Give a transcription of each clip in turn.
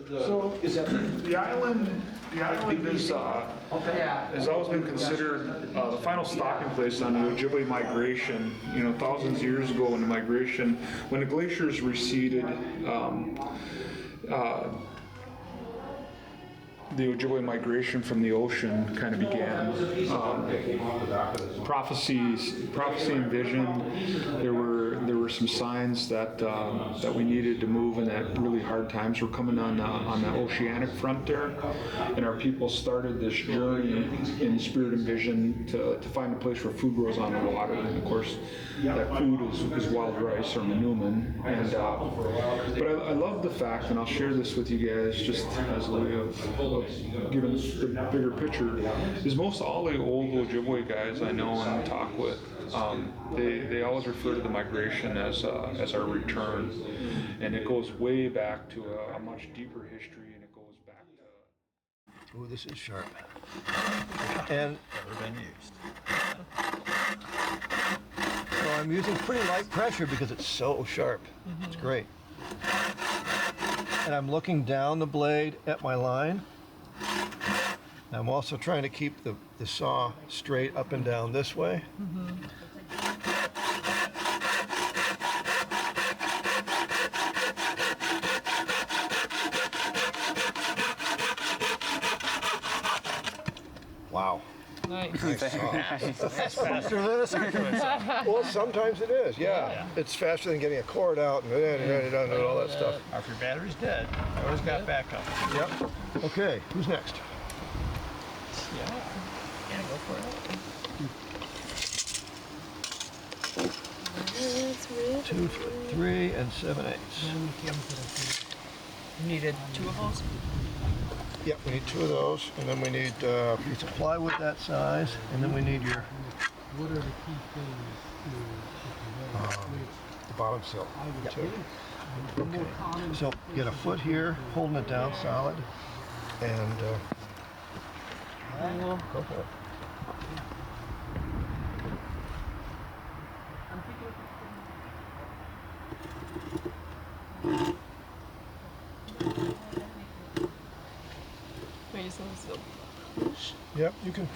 So the island is, has always been considered the final stopping place on the Ojibwe migration. You know, thousands of years ago when the migration, when the glaciers receded, the Ojibwe migration from the ocean kind of began. Prophecy and vision. There were some signs that that we needed to move, and that really hard times were coming on the oceanic front there. And our people started this journey in spirit and vision to find a place where food grows on the water. And of course, that food is wild rice or manuman. And but I love the fact, and I'll share this with you guys just as a way of given the bigger picture, is most all the old Ojibwe guys I know and talk with, they always refer to the migration as our return, and it goes way back to a much deeper history, and it goes back to. Ooh, this is sharp, and Never been used. so I'm using pretty light pressure because it's so sharp. It's great, and I'm looking down the blade at my line. I'm also trying to keep the saw straight up and down this way. Wow. Nice. Nice saw. That's faster than a circular saw. Well, sometimes it is, yeah. It's faster than getting a cord out and all that stuff. Or if your battery's dead, I always got backup. Yep. Okay, who's next? Yeah, go for it. That's weird. 2 foot 3 and 7/8. You needed 2 of those? Yep, we need 2 of those, and then we need a piece of plywood that size, and then we need your What are the key things the bottom sill. Too. the more common So get a foot here, holding it down solid, and go for it. Wait, so this is a push? Yep, you can.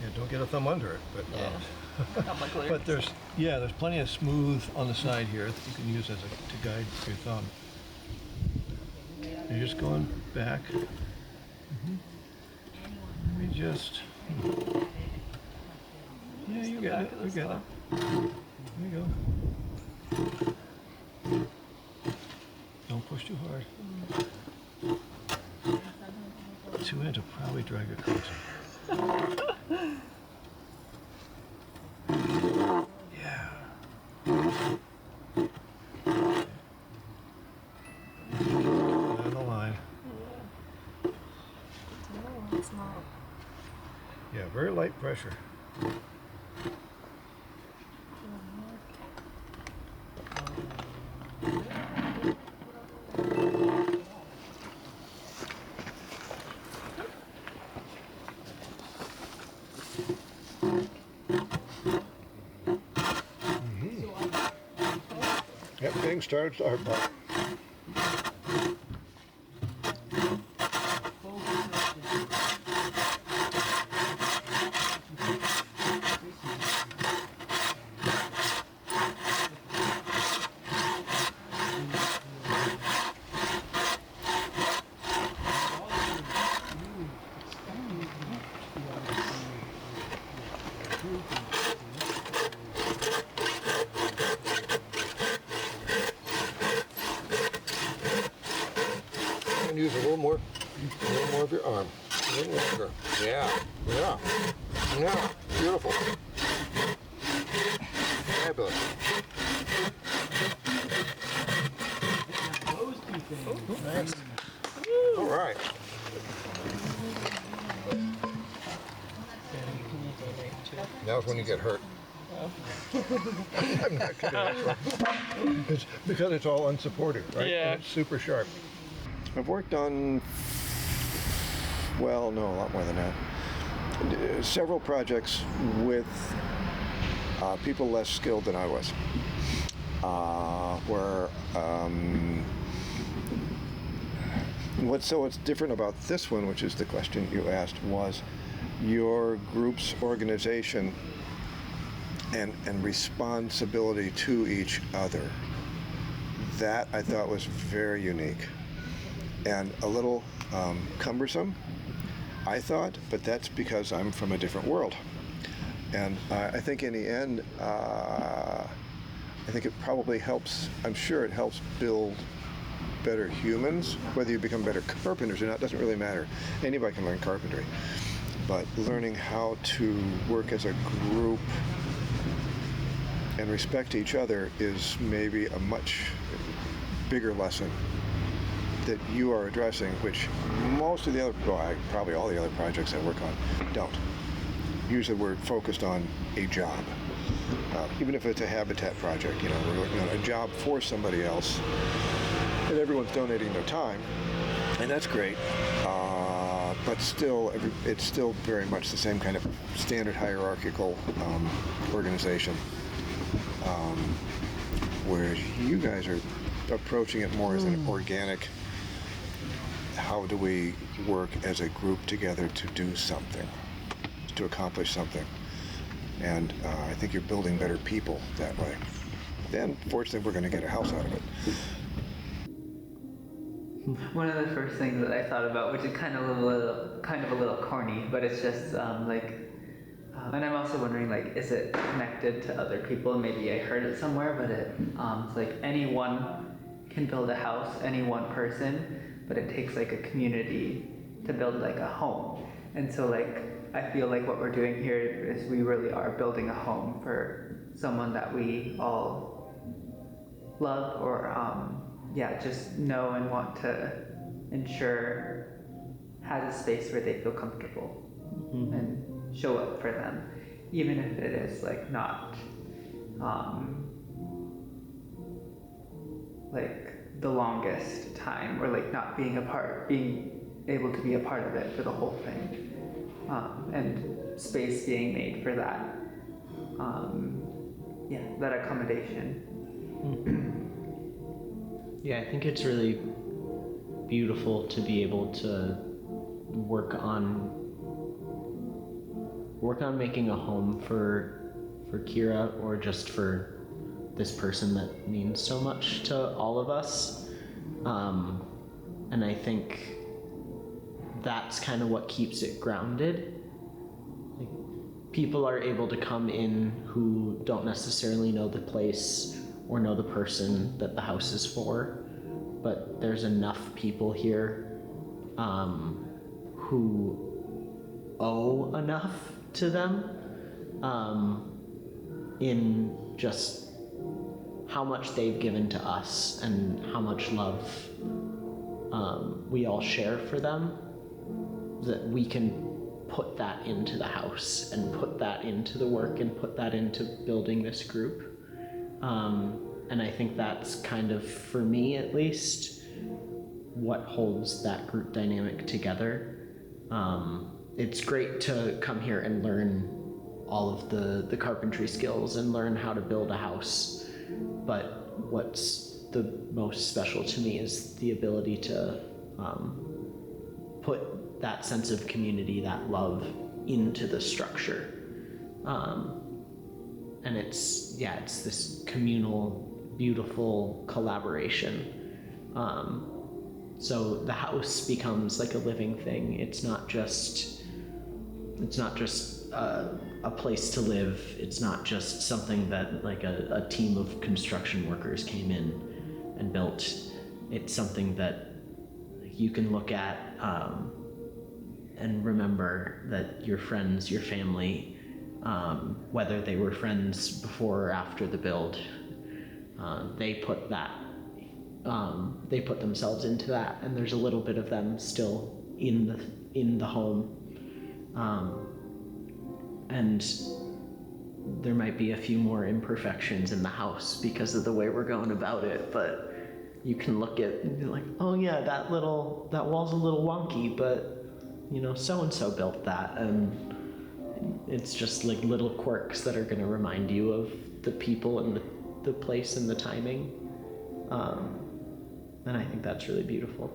Yeah, don't get a thumb under it, but Not my clear. but there's plenty of smooth on the side here that you can use as to guide your thumb. You're just going back. Let me just. Yeah, you got it. You got it. There you go. Don't push too hard. 2 inch will probably drag it closer. Yeah. On the line. No, it's not. Yeah, very light pressure. Yep, getting started to hard part. And use a little more of your arm. A little longer. Yeah. Beautiful. Fabulous. those two things. Nice. All right. Now's when you get hurt. I'm not kidding. It's because it's all unsupported, right? Yeah. And it's super sharp. I've worked on, well, no, a lot more than that. Several projects with people less skilled than I was, where What's different about this one, which is the question you asked, was your group's organization and responsibility to each other. That I thought was very unique and a little cumbersome, I thought, but that's because I'm from a different world. And I think in the end, I think it probably helps, I'm sure it helps build better humans. Whether you become better carpenters or not doesn't really matter. Anybody can learn carpentry. But learning how to work as a group and respect each other is maybe a much bigger lesson that you are addressing, which most of the other, well, probably all the other projects I work on don't. Usually we're focused on a job. Even if it's a habitat project, you know, we're working on a job for somebody else, and everyone's donating their time, and that's great. But still, it's still very much the same kind of standard hierarchical organization. Whereas you guys are approaching it more as an organic, how do we work as a group together to do something, to accomplish something. And I think you're building better people that way. Then, fortunately, we're going to get a house out of it. One of the first things that I thought about, which is kind of a little corny, but it's just and I'm also wondering, like, is it connected to other people? Maybe I heard it somewhere, but it's like anyone can build a house, any one person, but it takes like a community to build like a home. And so like, I feel like what we're doing here is we really are building a home for someone that we all love or just know and want to ensure has a space where they feel comfortable and show up for them, even if it is like not like the longest time, or like not being able to be a part of it for the whole thing, and space being made for that that accommodation. Yeah, I think it's really beautiful to be able to work on making a home for Kira, or just for this person that means so much to all of us. And I think that's kind of what keeps it grounded. Like, people are able to come in who don't necessarily know the place or know the person that the house is for, but there's enough people here who owe enough to them in just how much they've given to us and how much love we all share for them, that we can put that into the house and put that into the work and put that into building this group. And I think that's kind of, for me at least, what holds that group dynamic together. It's great to come here and learn all of the carpentry skills and learn how to build a house. But what's the most special to me is the ability to put that sense of community, that love, into the structure. And it's this communal, beautiful collaboration. So the house becomes like a living thing. It's not just a place to live. It's not just something that like a team of construction workers came in and built. It's something that you can look at and remember that your friends, your family, whether they were friends before or after the build, they put themselves into that, and there's a little bit of them still in the home. And there might be a few more imperfections in the house because of the way we're going about it, but you can look at and be like, oh yeah, that wall's a little wonky, but you know, so-and-so built that, and it's just like little quirks that are going to remind you of the people and the place and the timing. And I think that's really beautiful.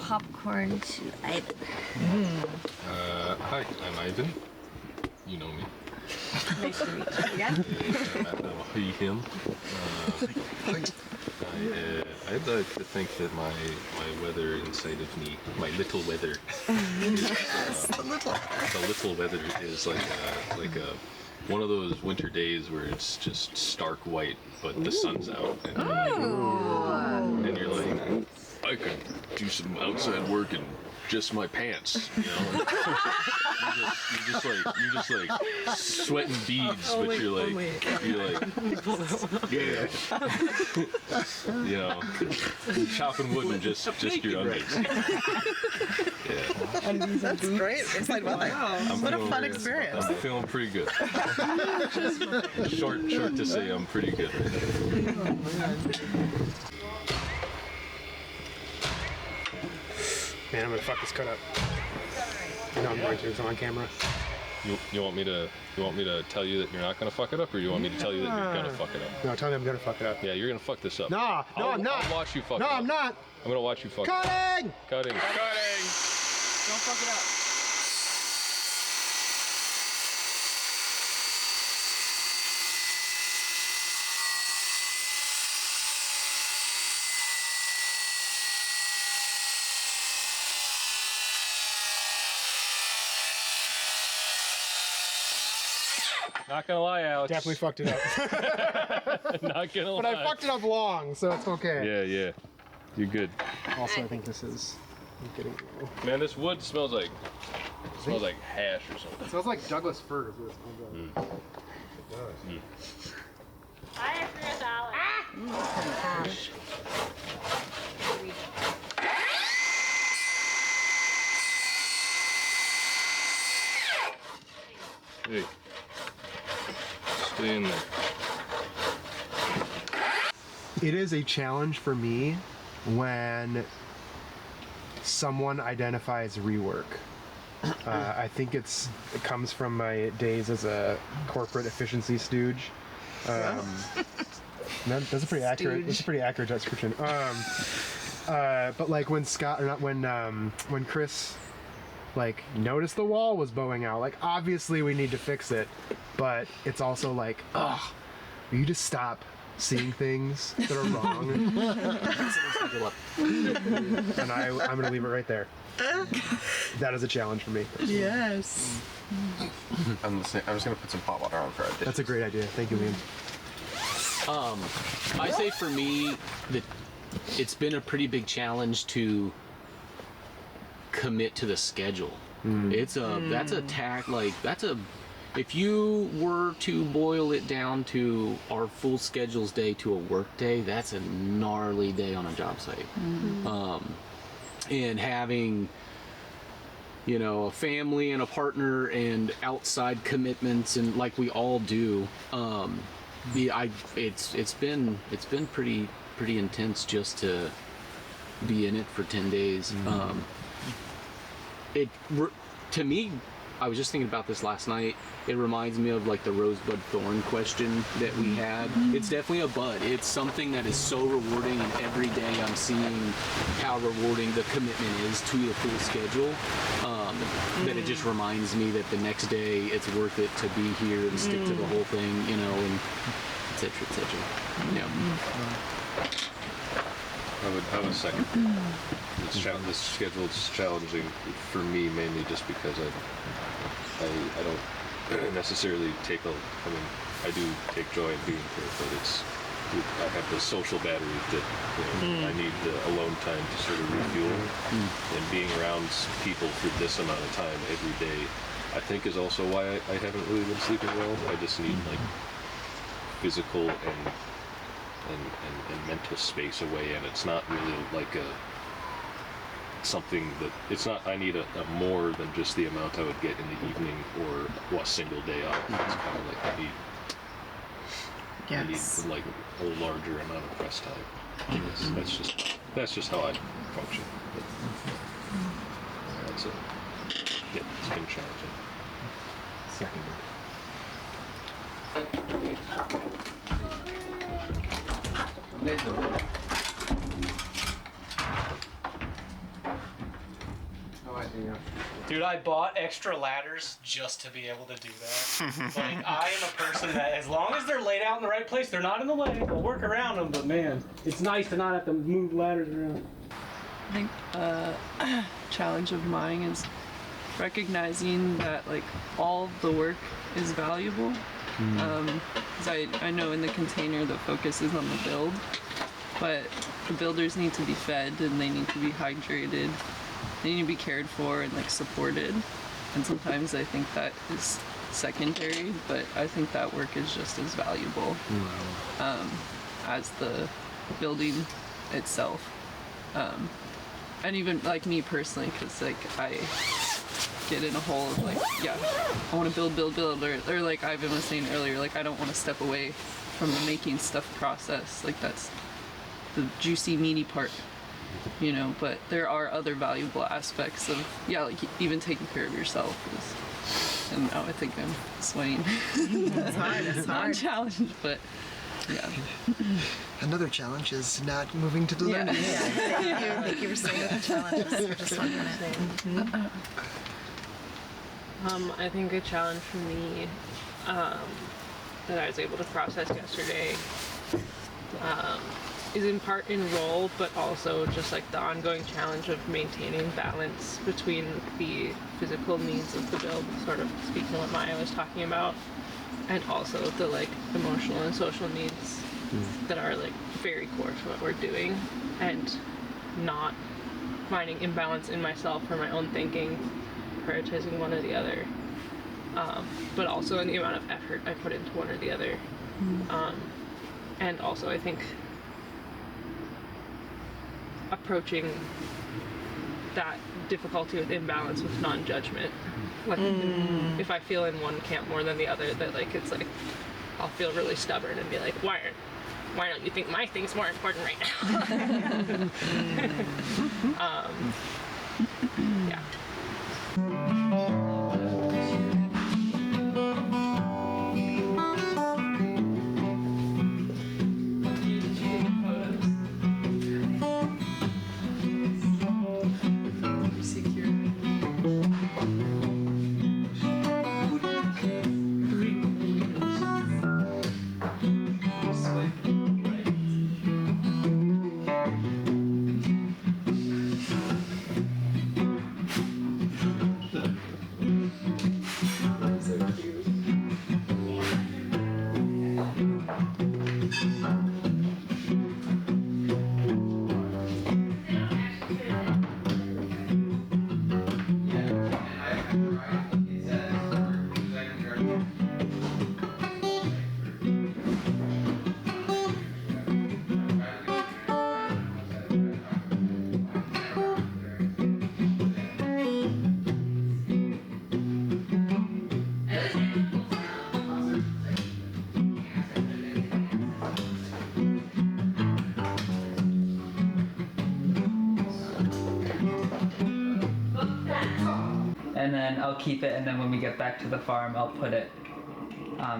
popcorn to Ivan. Hi, I'm Ivan. You know me. Nice to meet you again. He, him. I'd like to think that my weather inside of me, my little weather, is, the little weather is like a one of those winter days where it's just stark white, but the sun's out, and you're like, I could do some outside work in just my pants, you know. you're just like sweating beads, but you're like, yeah, you know, chopping wood and just your undies. Yeah. That's great. Inside weather. What a fun experience. I'm feeling pretty good. Short to say, I'm pretty good right now. Man, I'm gonna fuck this cut up. No, I'm going to. It's on camera. You want me to tell you that you're not gonna fuck it up, or you want me to tell you that you're gonna fuck it up? No, tell me I'm gonna fuck it up. Yeah, you're gonna fuck this up. No, I'm not. I'll watch you fuck it No, up. I'm not. I'm gonna watch you fuck it up. Cutting! Cutting. Don't fuck it up. Not gonna lie, Alex. Definitely fucked it up. Not gonna lie. But I fucked it up long, so it's okay. Yeah. You're good. Also, I think this is getting low. Man, this wood smells like hash or something. It smells like Douglas fir is what it smells like. Mm. Hi, Chris Alex. Gosh. Hey. Stay in there. It is a challenge for me when someone identifies rework. I think it comes from my days as a corporate efficiency stooge. That's a pretty accurate. That's a pretty accurate description. But like when when Chris noticed the wall was bowing out, like obviously we need to fix it, but it's also like, will you just stop seeing things that are wrong? And I'm gonna leave it right there. That is a challenge for me. Yes. I'm just gonna put some hot water on for our dishes. That's a great idea. Thank you, Liam. I say for me that it's been a pretty big challenge to commit to the schedule. That's a if you were to boil it down to our full schedules day to a work day, that's a gnarly day on a job site. And having a family and a partner and outside commitments, and like we all do, it's been pretty intense just to be in it for 10 days. To me, I was just thinking about this last night. It reminds me of like the rosebud thorn question that we had. It's definitely a bud. It's something that is so rewarding, and every day I'm seeing how rewarding the commitment is to the full schedule, that it just reminds me that the next day it's worth it to be here and stick to the whole thing, and et cetera, et cetera. I would second. This schedule is challenging for me mainly just because I don't necessarily take I do take joy in being here, but I have the social battery that I need the alone time to sort of refuel, and being around people for this amount of time every day, I think is also why I haven't really been sleeping well. I just need like physical and mental space away, and it's not really like something that it's not. I need a more than just the amount I would get in the evening or a single day off. It's kind of like I need like a larger amount of press time. That's just how I function. But that's it. Yeah, it's been challenging. Yeah. Dude, I bought extra ladders just to be able to do that. Like, I am a person that, as long as they're laid out in the right place, they're not in the way. We'll work around them, but man, it's nice to not have to move ladders around. I think challenge of mine is recognizing that like all the work is valuable. Because I know in the container the focus is on the build, but the builders need to be fed and they need to be hydrated. They need to be cared for and like supported. And sometimes I think that is secondary, but I think that work is just as valuable as the building itself. And even like me personally, because like I get in a hole of like, yeah, I want to build, or like Ivan was saying earlier, like I don't want to step away from the making stuff process. Like that's the juicy, meaty part, you know. But there are other valuable aspects of, yeah, like even taking care of yourself is, and now I think I'm sweating. It's hard. It's not hard. a challenge, but yeah. Another challenge is not moving to the learning. Thank you for saying that the challenges. Just 1 minute. I think a challenge for me that I was able to process yesterday is in part in role, but also just like the ongoing challenge of maintaining balance between the physical needs of the build, sort of speaking to what Maya was talking about, and also the like emotional and social needs that are like very core to what we're doing, and not finding imbalance in myself or my own thinking, prioritizing one or the other, but also in the amount of effort I put into one or the other. And also I think approaching that difficulty with imbalance with non-judgment. Like if I feel in one camp more than the other, that like it's like I'll feel really stubborn and be like, why don't you think my thing's more important right now? Yeah. And then I'll keep it, and then when we get back to the farm, I'll put it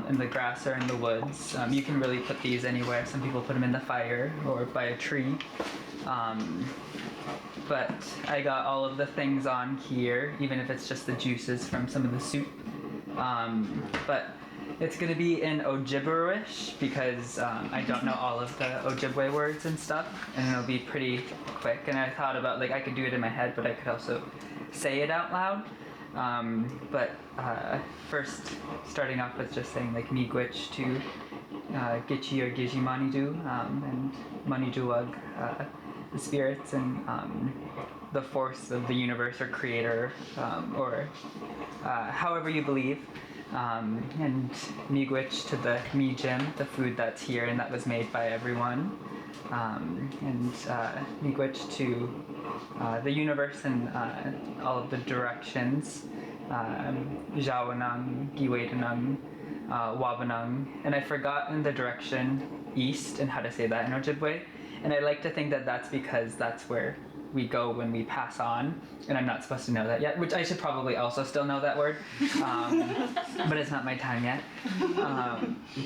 in the grass or in the woods. You can really put these anywhere. Some people put them in the fire or by a tree. But I got all of the things on here, even if it's just the juices from some of the soup. But it's going to be in Ojibwe-ish because I don't know all of the Ojibwe words and stuff, and it'll be pretty quick. And I thought about, like, I could do it in my head, but I could also say it out loud. But first, starting off with just saying, like, miigwech to Gichi or Giji Manidu, and Maniduag, the spirits and the force of the universe or creator, or however you believe. And miigwech to the miijim, the food that's here and that was made by everyone. And miigwech to the universe and all of the directions. Jawanang, Giwedanang, Wabanang. And I've forgotten the direction east and how to say that in Ojibwe. And I like to think that that's because that's where we go when we pass on, and I'm not supposed to know that yet, which I should probably also still know that word, but it's not my time yet.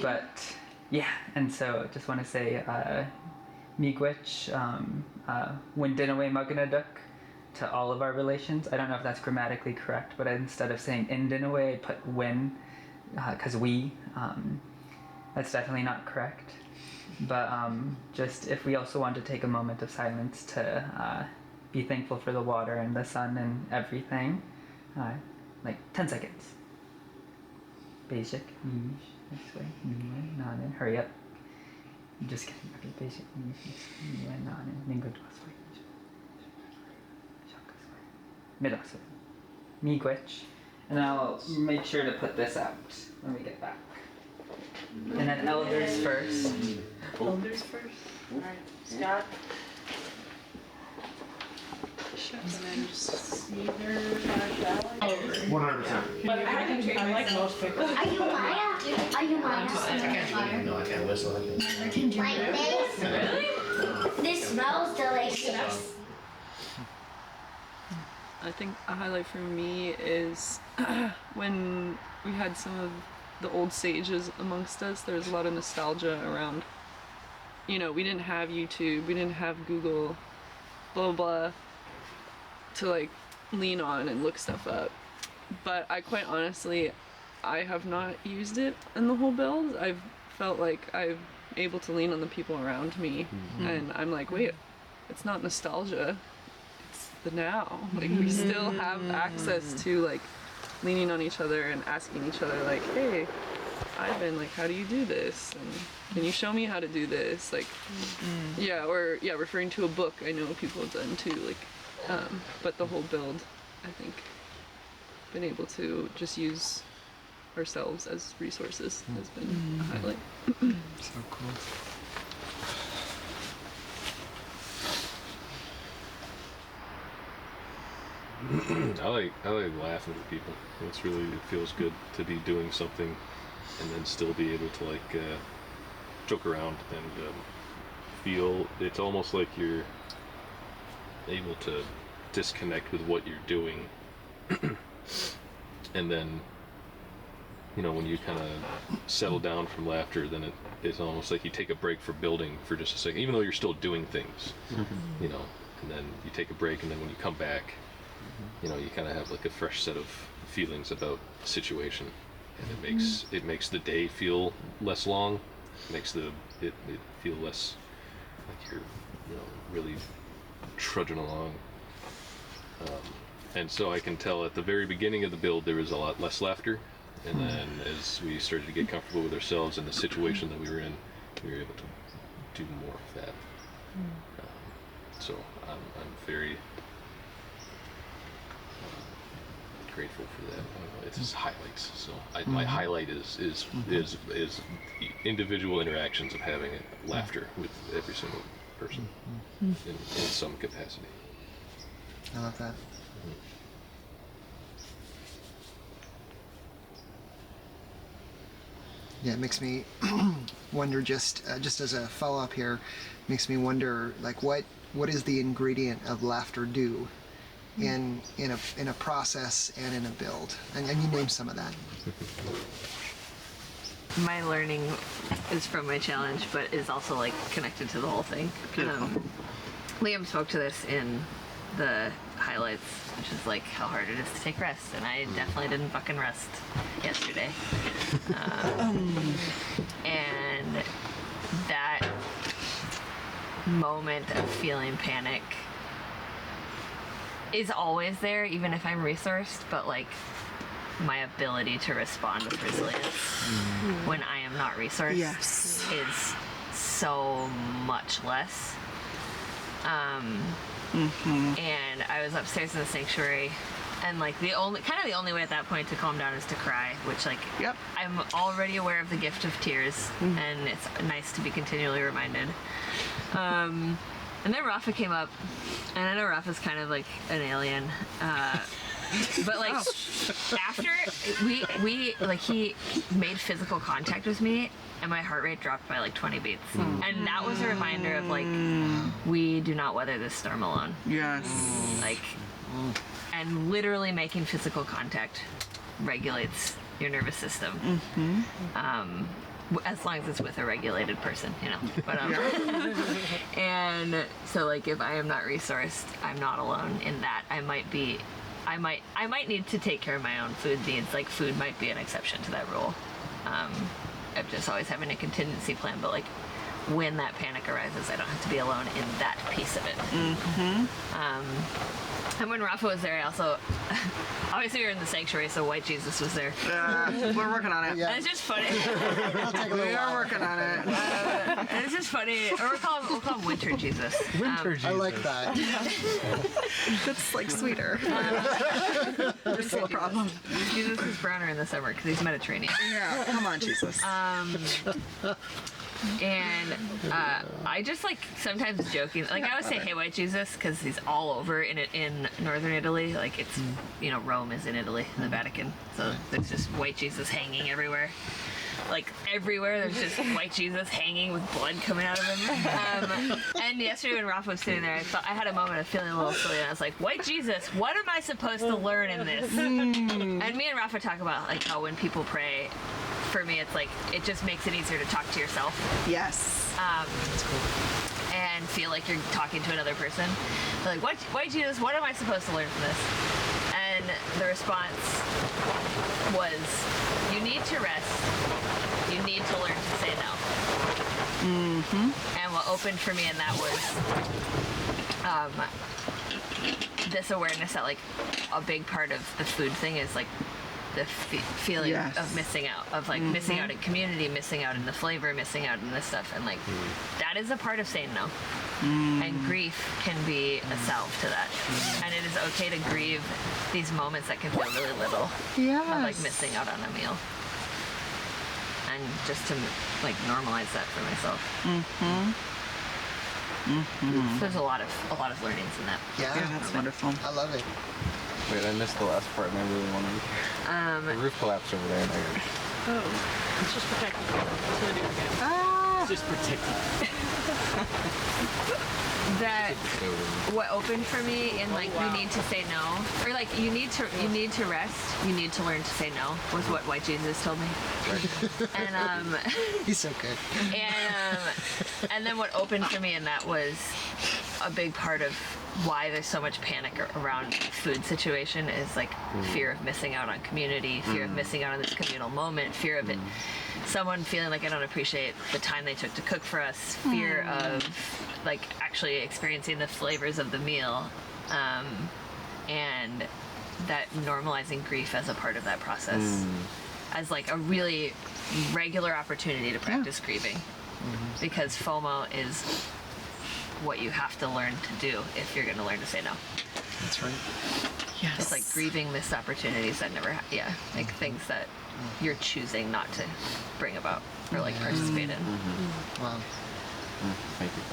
But yeah, and so just want to say miigwech, windinaway maganaduk, to all of our relations. I don't know if that's grammatically correct, but instead of saying end in a way, I put when, because we. That's definitely not correct. But just if we also want to take a moment of silence to be thankful for the water and the sun and everything, like 10 seconds. Basic, this way, nodding, hurry up. I'm just kidding. Okay, basic, nodding, midasway, miigwech. And I'll make sure to put this out when we get back. And then elders first. Elders first. Alright, Scott. And then Caesar, 100%. But I like most people. Are you Maya? Are you Maya? No, I can't whistle. Like this? Really? This smells delicious. I think a highlight for me is when we had some of the old sages amongst us. There was a lot of nostalgia around, we didn't have YouTube, we didn't have Google, blah, blah, blah, to like lean on and look stuff up. But I quite honestly, I have not used it in the whole build. I've felt like I'm able to lean on the people around me, and I'm like, wait, it's not nostalgia, it's the now. Like, we still have access to like leaning on each other and asking each other like, hey, Ivan, like, how do you do this? And can you show me how to do this? Like, referring to a book I know people have done too, like, but the whole build, I think, been able to just use ourselves as resources has been a highlight. So cool. I like laughing with people. It feels good to be doing something and then still be able to like joke around and feel. It's almost like you're able to disconnect with what you're doing, and then when you kind of settle down from laughter, then it's almost like you take a break for building for just a second, even though you're still doing things, and then you take a break, and then when you come back, you kind of have like a fresh set of feelings about the situation, and it makes the day feel less long, makes it feel less like you're really trudging along. And so I can tell at the very beginning of the build there was a lot less laughter, and then as we started to get comfortable with ourselves and the situation that we were in, we were able to do more of that. So I'm very grateful for that. It's just highlights. So my highlight is individual interactions of having laughter with every single person in some capacity. I love that. Yeah, it makes me wonder. Just as a follow-up here, makes me wonder, like, what is the ingredient of laughter do in a process and in a build? And you name some of that. My learning is from my challenge, but is also like connected to the whole thing. Liam spoke to this in the highlights, which is like how hard it is to take rest, and I definitely didn't fucking rest yesterday. And that moment of feeling panic is always there, even if I'm resourced, but like my ability to respond with resilience when I am not resourced is so much less. And I was upstairs in the sanctuary, and like the only way at that point to calm down is to cry, which like I'm already aware of the gift of tears, and it's nice to be continually reminded. And then Rafa came up, and I know Rafa's kind of like an alien, but like after we like he made physical contact with me, and my heart rate dropped by like 20 beats. And that was a reminder of like, we do not weather this storm alone. Yes. Like, and literally making physical contact regulates your nervous system. as long as it's with a regulated person, you know. But and so like if I am not resourced, I'm not alone in that. I might need to take care of my own food needs. Like food might be an exception to that rule. I'm just always having a contingency plan, but like when that panic arises, I don't have to be alone in that piece of it. And when Rafa was there, I also, obviously we were in the sanctuary, so White Jesus was there. We're working on it. And it's just funny. We are working on it. And it's just funny. Or we'll call him Winter Jesus. Winter Jesus. I like that. That's like sweeter. There's still a problem. Jesus is browner in the summer because he's Mediterranean. Yeah, come on, Jesus. And I just like sometimes joking, like I always say, "Hey, White Jesus," because he's all over in northern Italy. Like it's, you know, Rome is in Italy, the Vatican, so there's just White Jesus hanging everywhere. Like everywhere, there's just White Jesus hanging with blood coming out of him. And yesterday when Rafa was sitting there, I had a moment of feeling a little silly, and I was like, "White Jesus, what am I supposed to learn in this?" And me and Rafa talk about like how when people pray, for me, it's like it just makes it easier to talk to yourself. Yes. That's cool. And feel like you're talking to another person. They're like, White Jesus, what am I supposed to learn from this? And the response was, you need to rest. You need to learn to say no. And what opened for me in that was this awareness that like a big part of the food thing is like the feeling Yes. of missing out, of like missing out in community, missing out in the flavor, missing out in this stuff, and like that is a part of saying no. And grief can be a salve to that. And it is okay to grieve these moments that can feel really little, of like missing out on a meal, and just to like normalize that for myself. So there's a lot of learnings in that. Yeah, that's wonderful. I love it. Wait, I missed the last part and I really want to. The roof collapsed over there. And Oh, it's just protecting you. It's gonna do it again. Ah. It's just protecting That what opened for me in like you need to say no, or like you need to rest, you need to learn to say no, was what White Jesus told me. And He's so good. and then what opened for me in that was a big part of why there's so much panic around food situation is like fear of missing out on community, fear of missing out on this communal moment, fear of it, someone feeling like I don't appreciate the time they took to cook for us, fear of like actually experiencing the flavors of the meal, and that normalizing grief as a part of that process, as like a really regular opportunity to practice grieving, because FOMO is what you have to learn to do if you're going to learn to say no. That's right. Yes. It's like grieving missed opportunities that never, like things that you're choosing not to bring about or like participate in. Wow. Thank you.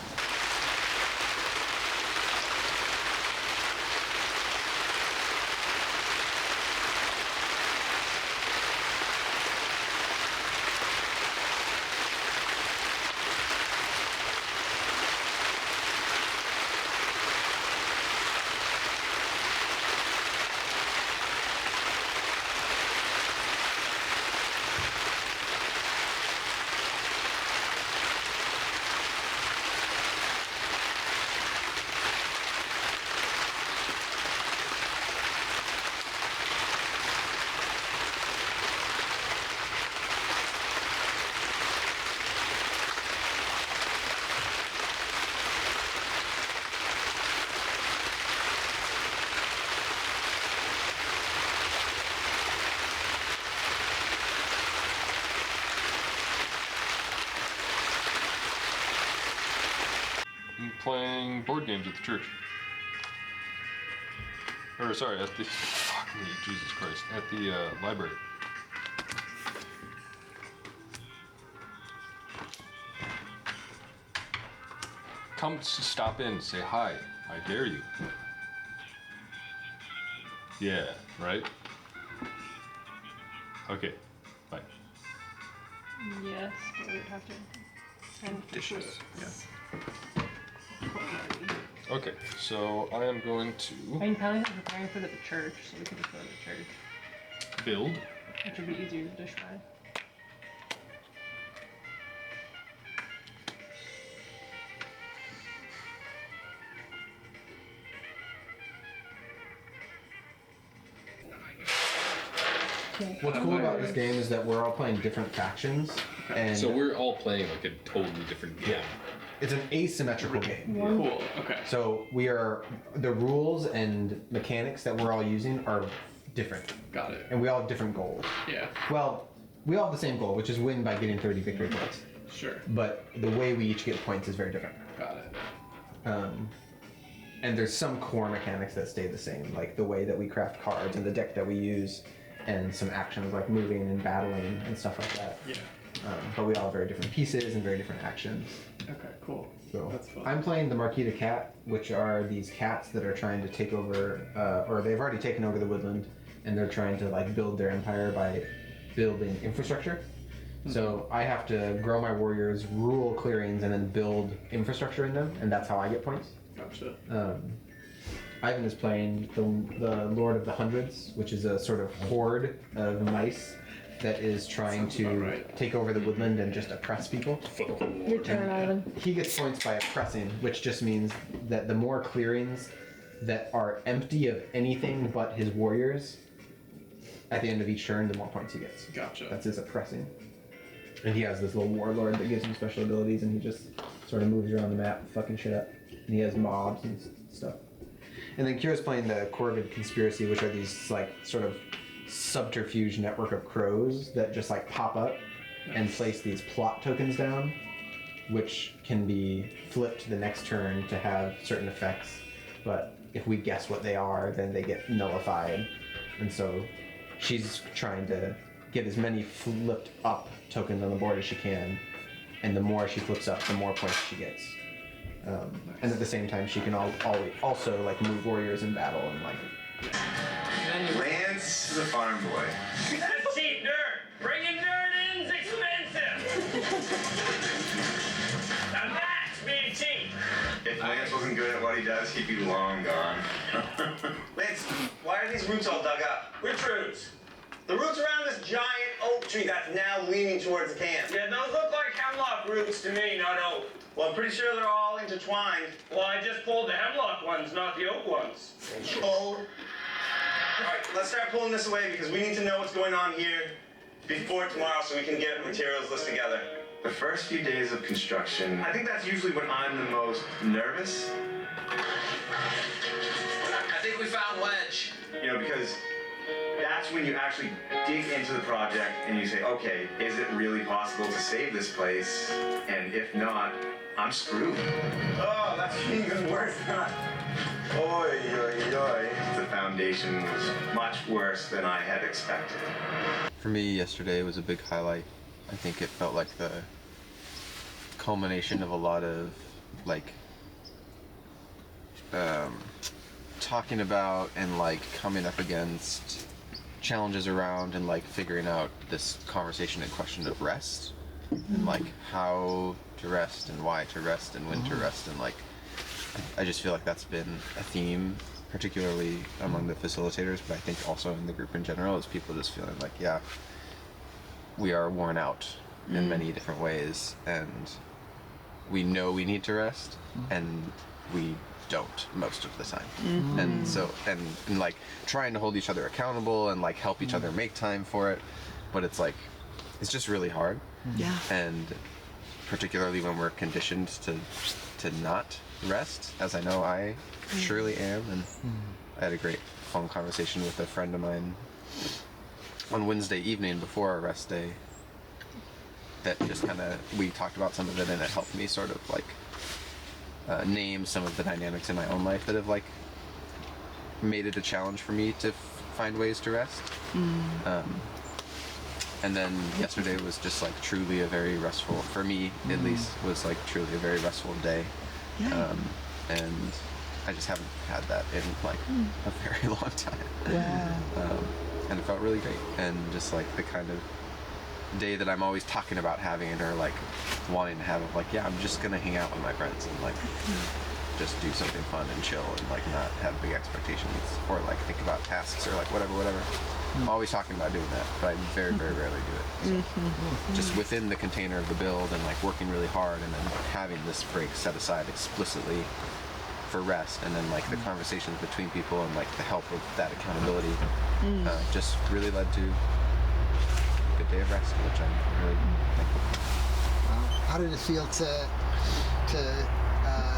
I'm playing board games at the church. Or sorry, at the fuck me, Jesus Christ, at the library. Come stop in, say hi. I dare you. Yeah, right? Okay, bye. Yes, but we would have to. And Dishes, yeah. Okay, so I am going to I mean, Kelly was preparing for it at the church, so we could just go to the church, build. which would be easier to dish by. What's cool about this game is that we're all playing different factions, and So we're all playing like a totally different game. it's an asymmetrical game. Cool. Okay. So the rules and mechanics that we're all using are different. Got it. And we all have different goals. Yeah. Well, we all have the same goal, which is win by getting 30 victory points. Sure. But the way we each get points is very different. Got it. And there's some core mechanics that stay the same, like the way that we craft cards and the deck that we use, and some actions like moving and battling and stuff like that. Yeah. But we all have very different pieces and very different actions. Okay, cool. So That's fun. I'm playing the Marquita Cat, which are these cats that are trying to take over, or they've already taken over the woodland, and they're trying to like build their empire by building infrastructure. So I have to grow my warriors, rule clearings, and then build infrastructure in them, and that's how I get points. Gotcha. Ivan is playing the Lord of the Hundreds, which is a sort of horde of mice that is trying to take over the woodland and just oppress people. Your turn, Ivan. He gets points by oppressing, which just means that the more clearings that are empty of anything but his warriors, at the end of each turn, the more points he gets. Gotcha. That's his oppressing. And he has this little warlord that gives him special abilities, and he just sort of moves around the map, fucking shit up. And he has mobs and stuff. And then Kira's playing the Corvid Conspiracy, which are these like sort of subterfuge network of crows that just like pop up and place these plot tokens down, which can be flipped the next turn to have certain effects. But if we guess what they are, then they get nullified. And so she's trying to get as many flipped up tokens on the board as she can, and the more she flips up, the more points she gets. And at the same time, she can also like move warriors in battle and like. Lance is a farm boy. That's cheap dirt. Bringing dirt in's expensive. Now that's being cheap. If Lance wasn't good at what he does, he'd be long gone. Lance, why are these roots all dug up? Which roots? The roots around this giant oak tree that's now leaning towards the camp. Yeah, those look like hemlock roots to me, not oak. Well, I'm pretty sure they're all intertwined. Well, I just pulled the hemlock ones, not the oak ones. All right, let's start pulling this away because we need to know what's going on here before tomorrow so we can get materials list together. The first few days of construction, I think that's usually when I'm the most nervous. I think we found ledge. You know, because that's when you actually dig into the project and you say, okay, is it really possible to save this place? And if not, I'm screwed. Oh, that's even worse, huh? Oy, oy, oy. The foundation was much worse than I had expected. For me, yesterday was a big highlight. I think it felt like the culmination of a lot of like talking about and like coming up against challenges around and like figuring out this conversation and question of rest and like how to rest and why to rest and when to rest, and like I just feel like that's been a theme, particularly among the facilitators, but I think also in the group in general, is people just feeling like, yeah, we are worn out in many different ways, and we know we need to rest, and we don't most of the time. And so, and like trying to hold each other accountable and like help each other make time for it, but it's like, it's just really hard. Yeah. And particularly when we're conditioned to not rest, as I know I surely am. And I had a great phone conversation with a friend of mine on Wednesday evening before our rest day that just kind of, we talked about some of it, and it helped me sort of like name some of the dynamics in my own life that have like made it a challenge for me to find ways to rest. And then yesterday was just like truly a very restful, for me at least, was like truly a very restful day. And I just haven't had that in like a very long time. Wow. And it felt really great. And just like the kind of day that I'm always talking about having, or like wanting to have, of like, yeah, I'm just gonna hang out with my friends and like just do something fun and chill and like not have big expectations or like think about tasks or like whatever. I'm always talking about doing that, but I very, very rarely do it. So just within the container of the build and like working really hard and then having this break set aside explicitly for rest, and then like the conversations between people and like the help of that accountability just really led to good day of rest, which I'm really thankful for. How did it feel to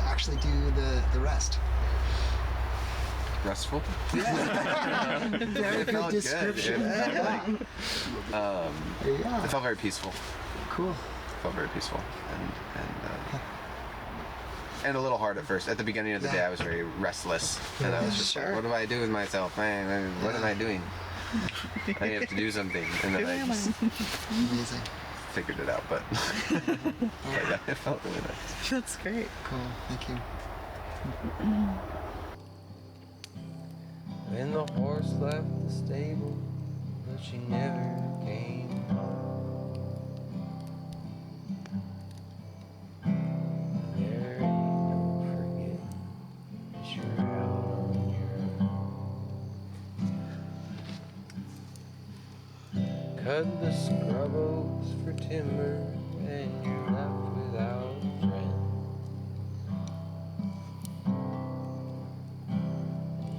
actually do the rest? Restful. Very It good felt description. Good. It felt very peaceful. Cool. It felt very peaceful and a little hard at first. At the beginning of the day, I was very restless, and I was just like, "What do I do with myself? Man, what am I doing? I have to do something." And then I just Amazing. figured it out, but yeah, it felt really nice. That's great. Cool. Thank you. When the horse left the stable, but she never came home. There ain't no forgetting that you're out on your own. Cut the scrub oaks for timber, and you're left without a friend.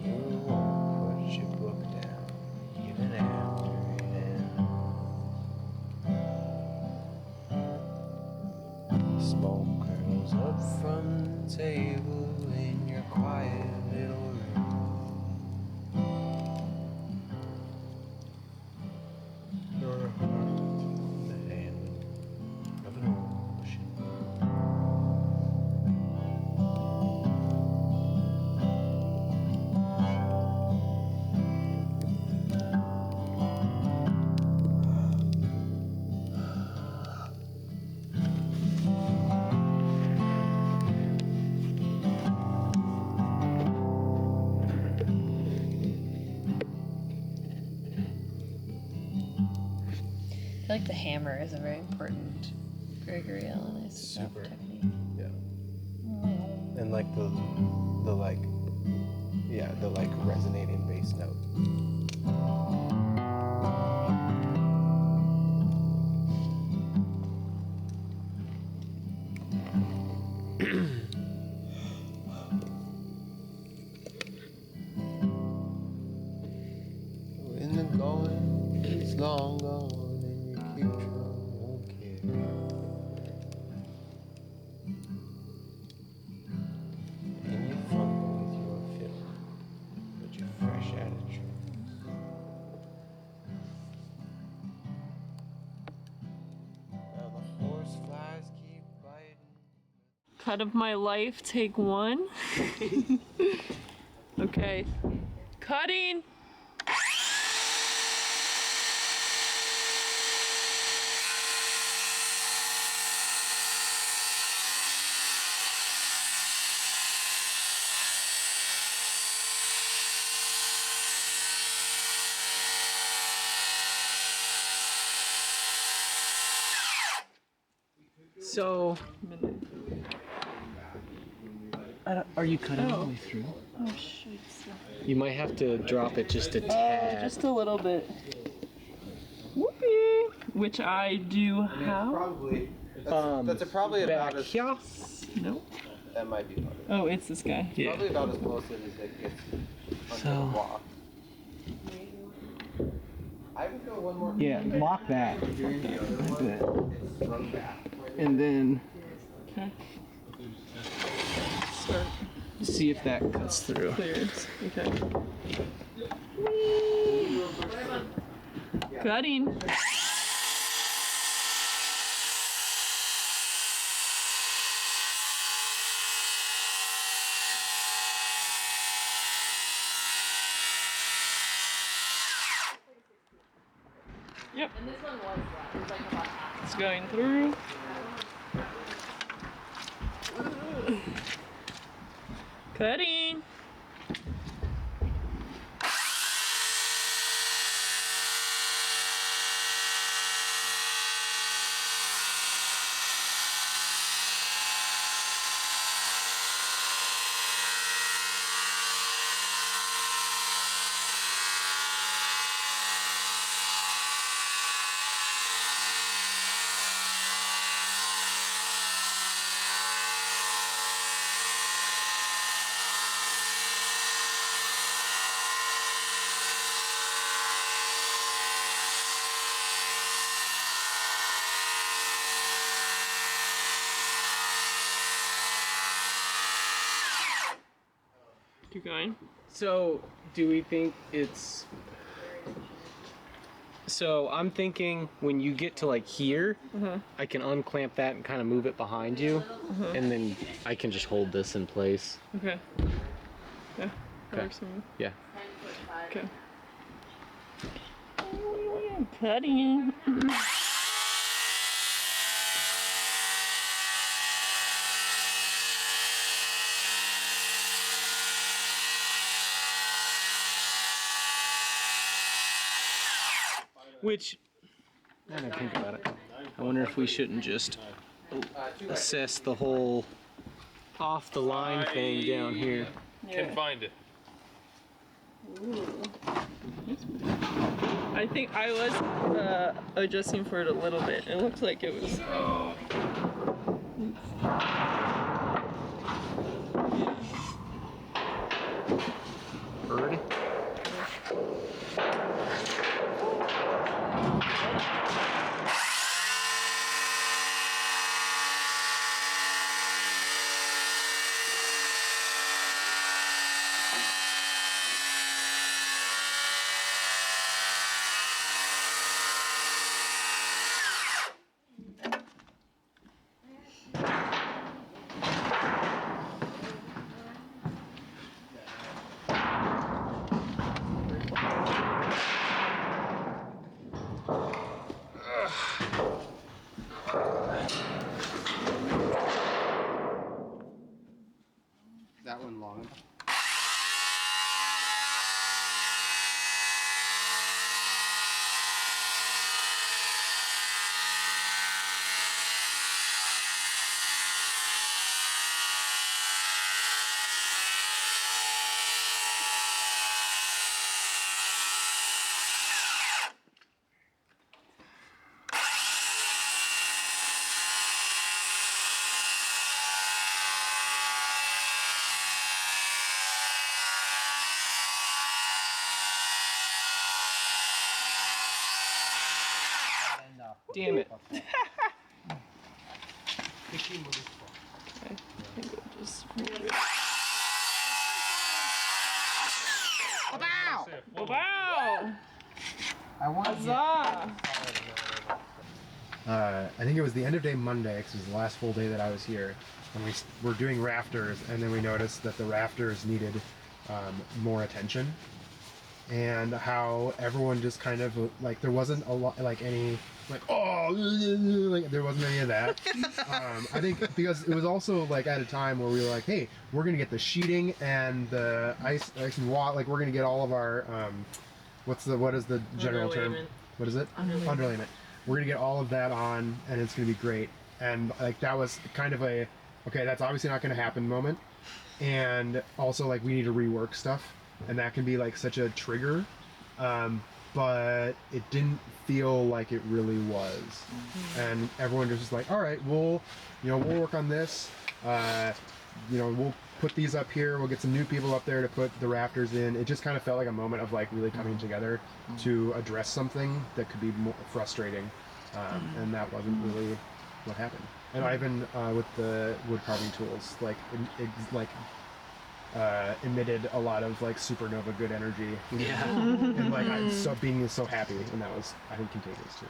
You won't put your book down even after it ends. Smoke curls up from the table in your quiet little room. Your heart on the handle of an ocean. I feel like the hammer is a very important Gregory Alan Super. technique. Yeah. And like the resonating bass note. When the going is long gone and your future won't care. And you fumble with your fiddle, but you're fresh out of tricks. Now the horse flies keep biting. Cut of my life, take one. Okay. Cutting! So, are you cutting all the way through? Oh shoot. You might have to drop it just a tad. Just a little bit. Whoopee! Which I do how? Probably. That's probably about as. Here? No. That might be part of it. Oh, it's this guy. Probably about as close as it gets onto the block. I would go one more. Yeah, lock that. Like that. It's run back. And then Okay. Start. see if that cuts through. Clearance. Okay. Cutting. Yep. And this one was that. It was like about half. It's going through. Cutting. Keep going. So, do we think it's... So, I'm thinking when you get to like here, I can unclamp that and kind of move it behind you, and then I can just hold this in place. Okay. Yeah, that works for me. Yeah. Okay. Putty. Which, I didn't think about it. I wonder if we shouldn't just assess the whole off the line thing down here. Can find it. Ooh. I think I was adjusting for it a little bit. It looked like it was. Ready? That one long enough? Damn it. I think we'll just move it. Wow! Wow! I want Huzzah! I think it was the end of day Monday, because it was the last full day that I was here, and we were doing rafters, and then we noticed that the rafters needed more attention, and how everyone just kind of, like, there wasn't a lot, like, any, like, oh, like, there wasn't any of that. I think because it was also, like, at a time where we were like, hey, we're gonna get the sheeting and the ice and water, like, we're gonna get all of our, what is the general term? Underlayment. What is it? Underlayment. We're gonna get all of that on, and it's gonna be great. And like that was kind of a, okay, that's obviously not gonna happen moment. And also like we need to rework stuff, and that can be like such a trigger. But it didn't feel like it really was. And everyone was just like, all right, we'll work on this. We'll put these up here. We'll get some new people up there to put the rafters in. It just kind of felt like a moment of like really coming together to address something that could be more frustrating, and that wasn't really what happened. And Ivan, with the wood carving tools, like emitted a lot of like supernova good energy. Yeah. And like being so happy, and that was, I think, contagious too.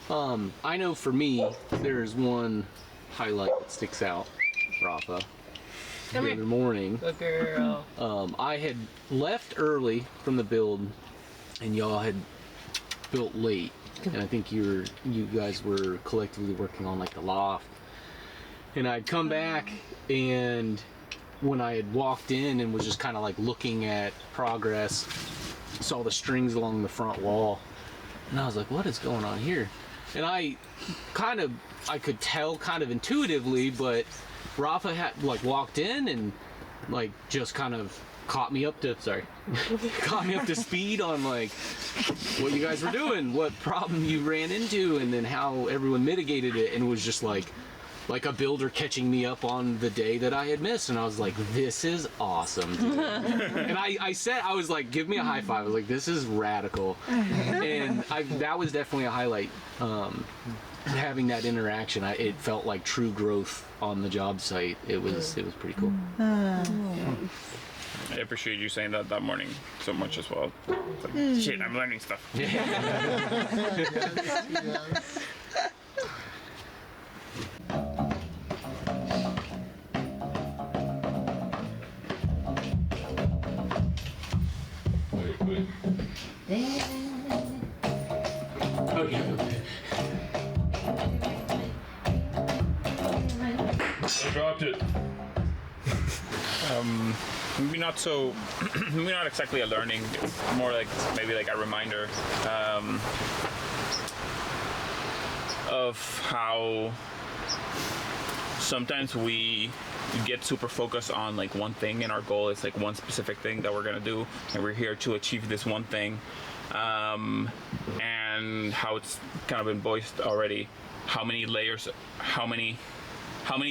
Awesome. I know for me, there's one highlight that sticks out, Rafa. Come the here. other morning, Good girl. I had left early from the build, and y'all had built late, and I think you guys were collectively working on like the loft. And I'd come back, and when I had walked in and was just kind of like looking at progress, saw the strings along the front wall, and I was like, what is going on here? And I could tell kind of intuitively, but Rafa had like walked in and like just kind of caught me up to speed on like what you guys were doing, what problem you ran into, and then how everyone mitigated it, and was just like a builder catching me up on the day that I had missed. And I was like, this is awesome, dude. And I was like, give me a high five. I was like, this is radical. And that was definitely a highlight having that interaction, it felt like true growth on the job site. It was pretty cool. I appreciate you saying that morning so much as well. It's like, shit, I'm learning stuff. I dropped it. Maybe not so. Maybe not exactly a learning. It's more like maybe like a reminder of how sometimes we get super focused on like one thing, and our goal is like one specific thing that we're gonna do, and we're here to achieve this one thing. And how it's kind of been voiced already, how many layers, how many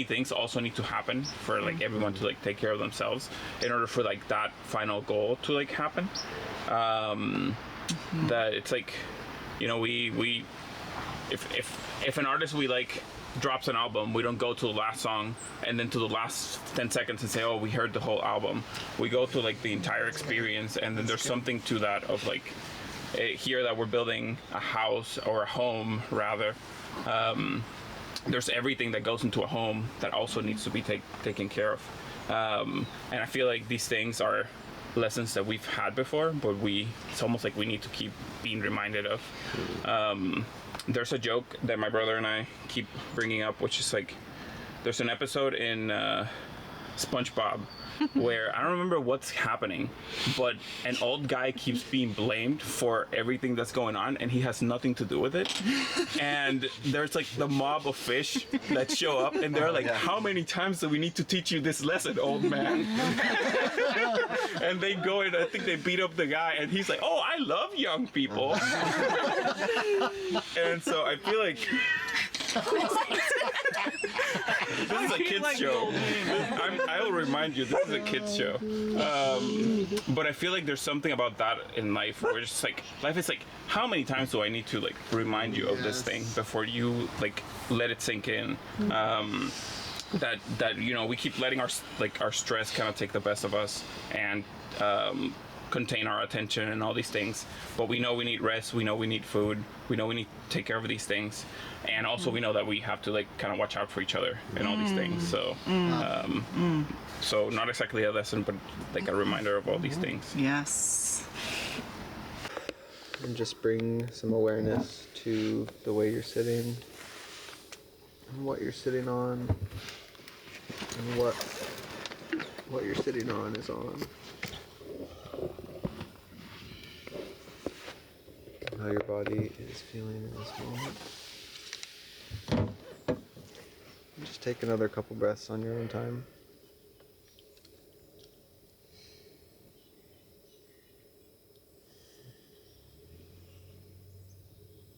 things also need to happen for like everyone to like take care of themselves in order for like that final goal to like happen. That it's like, you know, we if an artist we like drops an album, we don't go to the last song and then to the last 10 seconds and say, oh, we heard the whole album. We go to like the entire experience, and then there's something to that of like here that we're building a house or a home rather. There's everything that goes into a home that also needs to be taken care of. And I feel like these things are lessons that we've had before, but it's almost like we need to keep being reminded of. There's a joke that my brother and I keep bringing up, which is like, there's an episode in SpongeBob where I don't remember what's happening, but an old guy keeps being blamed for everything that's going on, and he has nothing to do with it. And there's like the mob of fish that show up, and they're like, how many times do we need to teach you this lesson, old man? And they go and I think they beat up the guy, and he's like, oh, I love young people. And so I feel like this is a kids show. I will remind you, this is a kids show. But I feel like there's something about that in life where it's just like, life is like, how many times do I need to like remind you of this thing before you like let it sink in? That you know, we keep letting our stress kind of take the best of us and contain our attention and all these things, but we know we need rest, we know we need food, we know we need to take care of these things, and also we know that we have to like kind of watch out for each other and all these things. So so not exactly a lesson, but like a reminder of all these things. Yes. And just bring some awareness to the way you're sitting and what you're sitting on and what you're sitting on is on. How your body is feeling in this moment. And just take another couple breaths on your own time.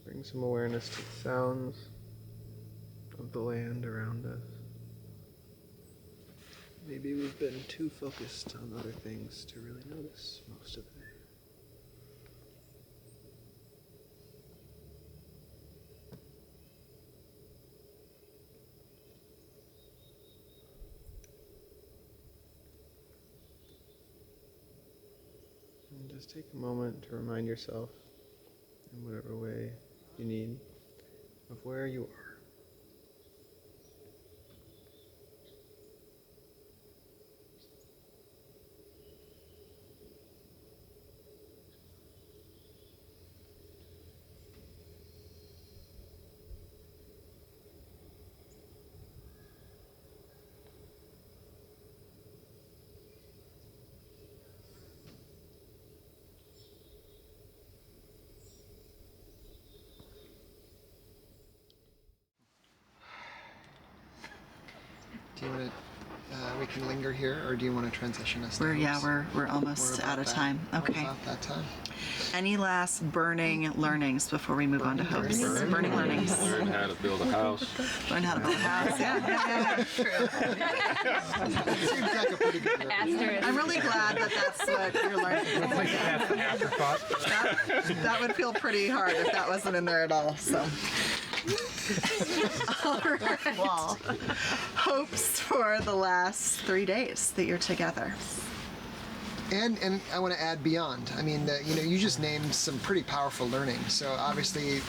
Bring some awareness to the sounds of the land around us. Maybe we've been too focused on other things to really notice most of it. And just take a moment to remind yourself, in whatever way you need, of where you are. Do you want to? We can linger here, or do you want to transition us? We're almost out of time. Okay. About that time. Any last burning learnings before we move on to hopes? Burning learnings. Learn how to build a house. Learn how to build a house. Yeah. True. Seems like a pretty good learning. I'm really glad that that's what you're learning. Afterthought. That would feel pretty hard if that wasn't in there at all. So, All right. Wall. Hopes for the last 3 days that you're together. And I want to add beyond. I mean, you just named some pretty powerful learning. So obviously,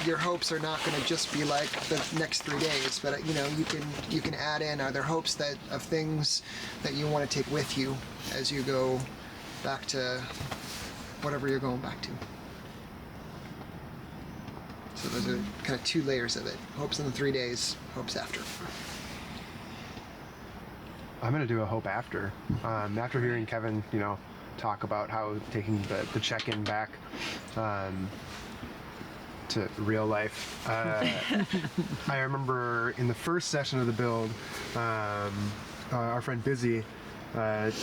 your hopes are not going to just be like the next 3 days, but you can add in. Are there hopes of things that you want to take with you as you go back to whatever you're going back to? So those are kind of 2 layers of it. Hopes in the 3 days, hopes after. I'm gonna do a hope after. After hearing Kevin, talk about how taking the check-in back to real life. I remember in the first session of the build, our friend Busy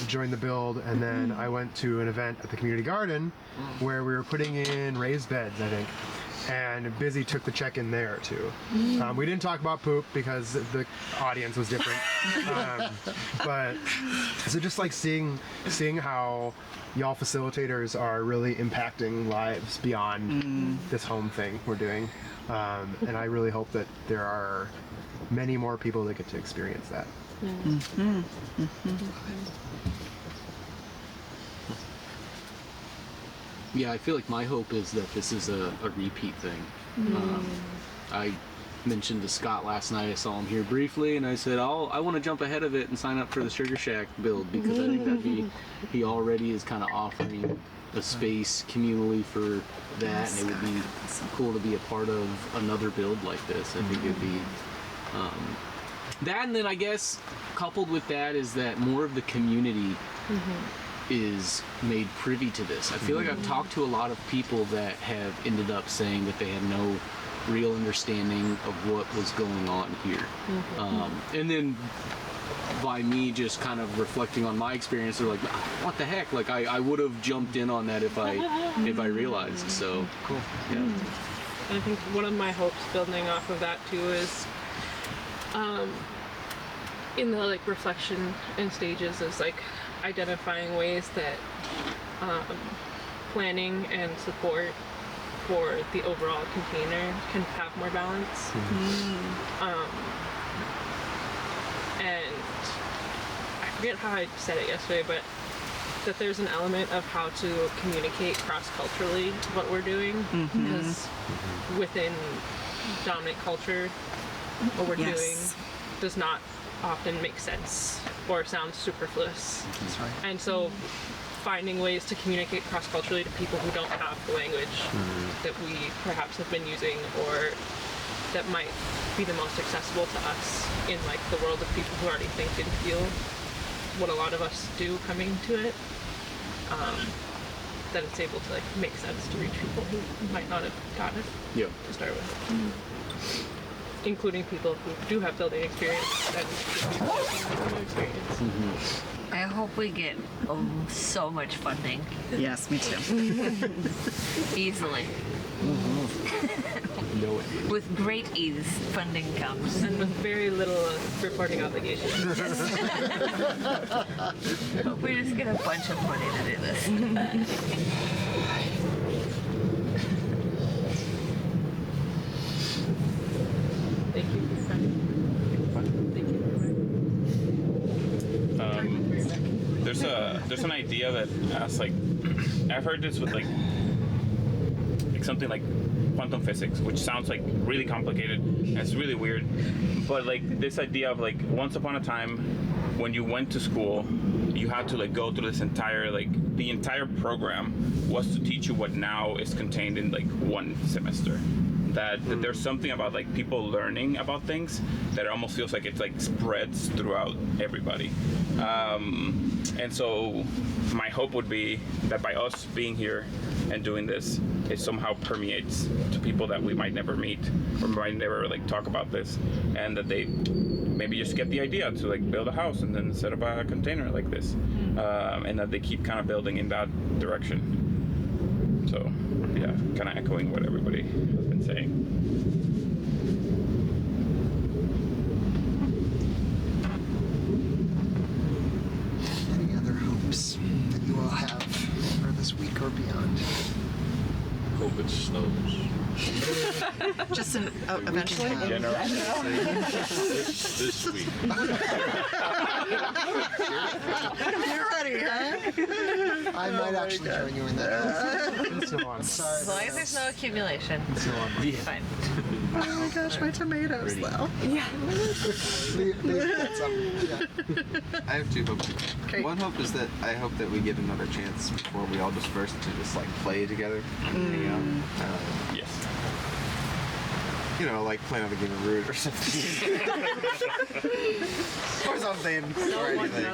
joined the build, and then I went to an event at the community garden where we were putting in raised beds, I think. And Busy took the check-in there too. We didn't talk about poop because the audience was different. But so just like seeing how y'all facilitators are really impacting lives beyond this home thing we're doing. And I really hope that there are many more people that get to experience that. Mm-hmm. Yeah, I feel like my hope is that this is a repeat thing. I mentioned to Scott last night, I saw him here briefly, and I said, I want to jump ahead of it and sign up for the Sugar Shack build, because I think he already is kind of offering a space communally for that, and it would be cool to be a part of another build like this. I think it'd be that, and then I guess coupled with that is that more of the community is made privy to this. I feel like I've talked to a lot of people that have ended up saying that they had no real understanding of what was going on here. And then by me just kind of reflecting on my experience, they're like, what the heck? Like I would have jumped in on that if I realized. So cool. Yeah. And I think one of my hopes building off of that too is in the reflection and stages is identifying ways that planning and support for the overall container can have more balance. And I forget how I said it yesterday, but that there's an element of how to communicate cross-culturally what we're doing, because within dominant culture, what we're doing does not often make sense or sound superfluous. That's right. And so finding ways to communicate cross-culturally to people who don't have the language that we perhaps have been using, or that might be the most accessible to us in the world of people who already think and feel what a lot of us do coming to it, that it's able to make sense to reach people who might not have gotten it to start with. Including people who do have building experience and people who have no experience. I hope we get so much funding. Yes, me too. Easily. With great ease, funding comes. And with very little reporting obligations. We just get a bunch of money to do this. Thank you. Thank you. There's an idea that I've heard this with something like quantum physics, which sounds really complicated and it's really weird, but this idea of once upon a time when you went to school, you had to go through this entire the entire program was to teach you what now is contained in one semester. That there's something about people learning about things that it almost feels like it's spreads throughout everybody. And so my hope would be that by us being here and doing this, it somehow permeates to people that we might never meet or might never talk about this, and that they maybe just get the idea to build a house and then set up a container like this, and that they keep kind of building in that direction. So yeah, kind of echoing what everybody has been saying. Any other hopes that you all have for this week or beyond? Hope it snows. Just eventually. This week. You're ready, huh? I might actually join you in that. Sorry. As long as there's no accumulation. It's fine. Oh my gosh, my tomatoes though. Yeah. I have two hopes. One hope is that I hope that we get another chance before we all disperse to just like play together. Hang out. Yes. You know, like playing on the game of Root or something. Or something. Or anything.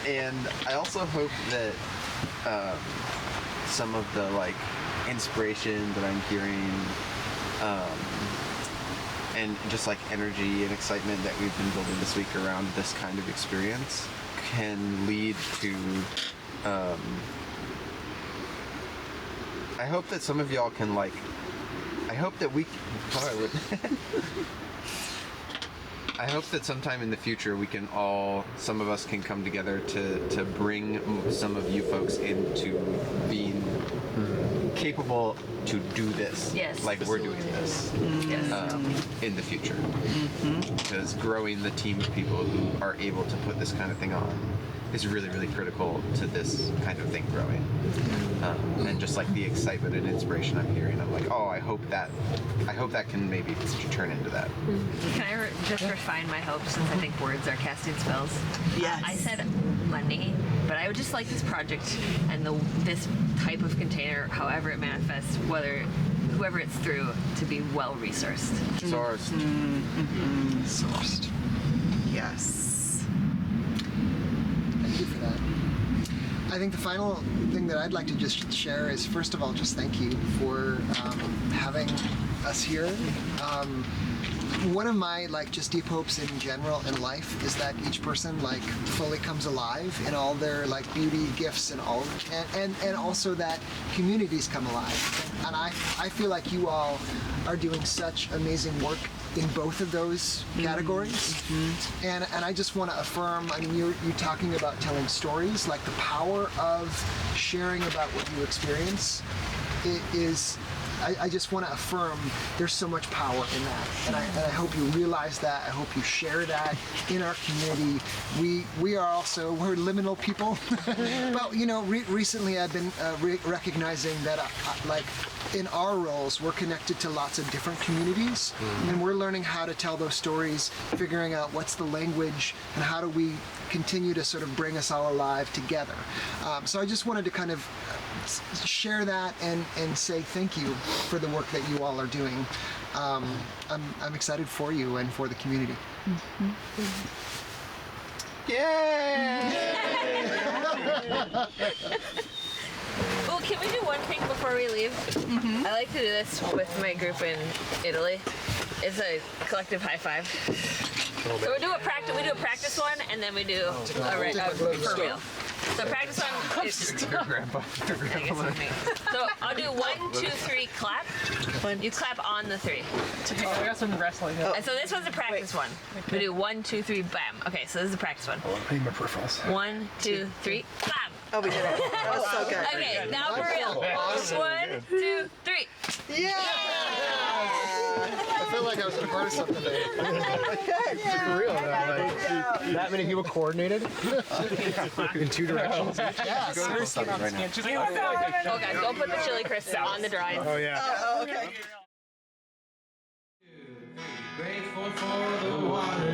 And I also hope that some of the like inspiration that I'm hearing and just like energy and excitement that we've been building this week around this kind of experience can lead to I hope that some of y'all can like I hope that we I hope that sometime in the future we can all, some of us can come together to bring some of you folks into being capable to do this. Yes. Like we're doing this in the future. Because growing the team of people who are able to put this kind of thing on is really, really critical to this kind of thing growing. And just like the excitement and inspiration I'm hearing, I'm like, oh, I hope that can maybe turn into that. Can I just refine my hopes, since I think words are casting spells? Yes. I said money, but I would just like this project and this type of container, however it manifests, whoever it's through, to be well resourced. Sourced. Sourced. Yes. Thank you for that. I think the final thing that I'd like to just share is, first of all, just thank you for having us here. One of my just deep hopes in general in life is that each person fully comes alive in all their beauty, gifts, and all, and also that communities come alive. And I feel like you all are doing such amazing work in both of those categories. And I just want to affirm, I mean, you're talking about telling stories, like the power of sharing about what you experience. It is, I just want to affirm there's so much power in that. And I hope you realize that. I hope you share that in our community. We're liminal people. But, recently I've been recognizing that, in our roles, we're connected to lots of different communities, and we're learning how to tell those stories, figuring out what's the language, and how do we continue to sort of bring us all alive together. So I just wanted to kind of share that and say thank you for the work that you all are doing. I'm excited for you and for the community. Well, can we do one thing before we leave? I like to do this with my group in Italy. It's a collective high five. So we do a practice one, and then we do a for real. So practice one is Your grandpa. So I'll do 1, 2, 3, clap. You clap on the 3. I got some wrestling. And so this one's a practice one. We do 1, 2, 3, bam. Okay, so this is the practice one. I need my peripherals. 1, 2, 3, bam. Oh, we did it. That was so good. Okay, now for real. 1, 2, 3. Yeah! I feel like I was a part of something there. For real, that many people coordinated in two directions. Yeah, seriously. Right now. Oh, guys, don't put the chili crisps on the drawing. Oh yeah. Oh, okay. Grateful for the water